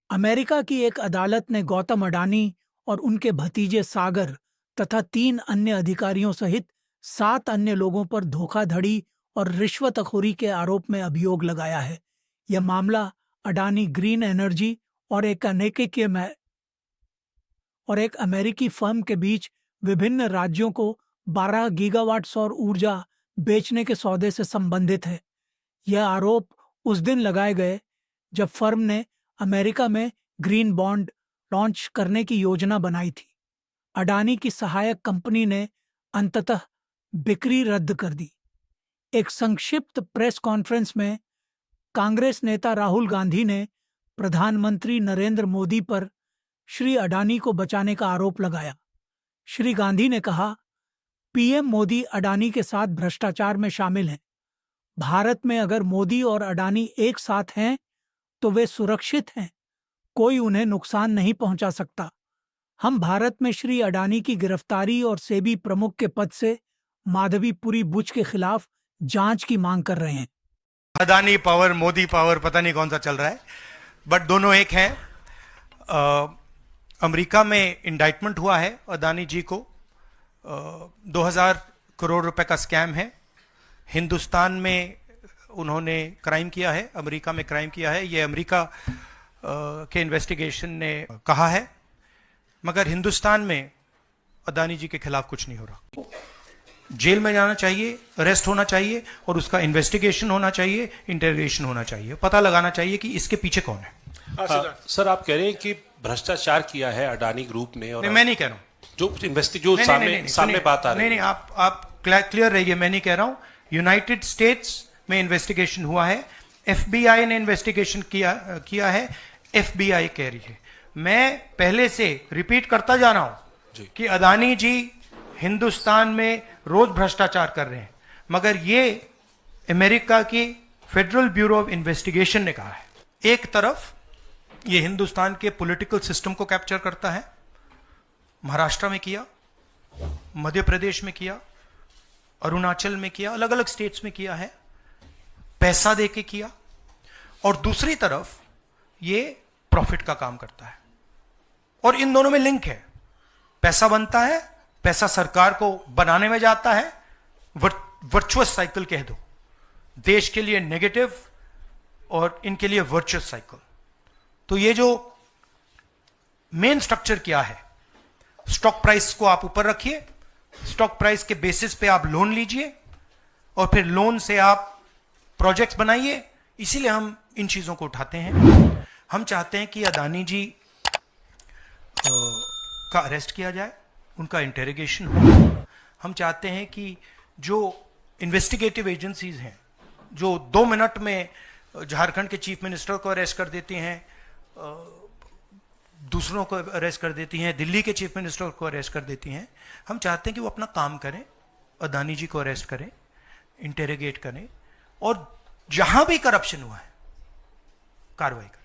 America की एक अदालत ने गौतम अडानी और उनके भतीजे सागर तथा 3 अन्य अधिकारियों सहित 7 अन्य लोगों पर धोखाधड़ी और रिश्वतखोरी के आरोप में अभियोग लगाया है। यह मामला अडानी ग्रीन एनर्जी और एक अमेरिकी फर्म के बीच विभिन्न राज्यों को 12 गीगावाट सौर ऊर्जा बेचने के सौदे से संबंधित है। यह आरोप उस दिन लगाए गए जब फर्म ने अमेरिका में ग्रीन बॉन्ड लॉन्च करने की योजना बनाई थी। अडानी की सहायक कंपनी ने अंततः बिक्री रद्द कर दी। एक संक्षिप्त प्रेस कॉन्फ्रेंस में कांग्रेस नेता राहुल गांधी ने प्रधानमंत्री नरेंद्र मोदी पर श्री अडानी को बचाने का आरोप लगाया। श्री गांधी ने कहा, पीएम मोदी अडानी के साथ भ्रष्टाचार में शामिल हैं। भारत में अगर मोदी और अडानी एक साथ हैं तो वे सुरक्षित हैं, कोई उन्हें नुकसान नहीं पहुंचा सकता। हम भारत में श्री अडानी की गिरफ्तारी और सेबी प्रमुख के पद से माधवीपुरी बुच के खिलाफ जांच की मांग कर रहे हैं। अडानी पावर, मोदी पावर, पता नहीं कौन सा चल रहा है, बट दोनों एक हैं। अमेरिका में इंडाइटमेंट हुआ है अडानी जी को। 2000 करोड़ रुपए का स्कैम है। हिंदुस्तान में उन्होंने क्राइम किया है, अमेरिका में क्राइम किया है, ये अमेरिका के इन्वेस्टिगेशन ने कहा है। मगर हिंदुस्तान में अडानी जी के खिलाफ कुछ नहीं हो रहा। जेल में जाना चाहिए, अरेस्ट होना चाहिए और उसका इन्वेस्टिगेशन होना चाहिए, इंटरोगेशन होना चाहिए, पता लगाना चाहिए कि इसके पीछे कौन है। सर, आप कह रहे हैं कि भ्रष्टाचार किया है अडानी ग्रुप ने, और मैं नहीं कह रहा हूं जो सामने बात आ रही है। नहीं, आप क्लियर रहिए, मैं नहीं कह रहा हूं। यूनाइटेड स्टेट्स में इन्वेस्टिगेशन हुआ है, एफबीआई ने इन्वेस्टिगेशन किया है, एफबीआई कह रही है। मैं पहले से रिपीट करता जा रहा हूं कि अडानी जी हिंदुस्तान में रोज भ्रष्टाचार कर रहे हैं, मगर ये अमेरिका की फेडरल ब्यूरो ऑफ इन्वेस्टिगेशन ने कहा है। एक तरफ ये हिंदुस्तान के पॉलिटिकल सिस्टम को कैप्चर करता है, महाराष्ट्र में किया, मध्य प्रदेश में किया, अरुणाचल में किया, अलग अलग स्टेट्स में किया है, पैसा देके किया, और दूसरी तरफ ये प्रॉफिट का काम करता है। और इन दोनों में लिंक है, पैसा बनता है, पैसा सरकार को बनाने में जाता है, वर्चुअस साइकिल कह दो, देश के लिए नेगेटिव और इनके लिए वर्चुअस साइकिल। तो ये जो मेन स्ट्रक्चर क्या है, स्टॉक प्राइस को आप ऊपर रखिए, स्टॉक प्राइस के बेसिस पे आप लोन लीजिए और फिर लोन से आप प्रोजेक्ट्स बनाइए। इसीलिए हम इन चीजों को उठाते हैं। हम चाहते हैं कि अडानी जी का अरेस्ट किया जाए, उनका इंटेरोगेशन हो। हम चाहते हैं कि जो इन्वेस्टिगेटिव एजेंसीज हैं, जो 2 मिनट में झारखंड के चीफ मिनिस्टर को अरेस्ट कर देती हैं, दूसरों को अरेस्ट कर देती हैं, दिल्ली के चीफ मिनिस्टर को अरेस्ट कर देती हैं, हम चाहते हैं कि वो अपना काम करें, अडानी जी को अरेस्ट करें, इंटेरोगेट करें और जहां भी करप्शन हुआ है कार्रवाई करें।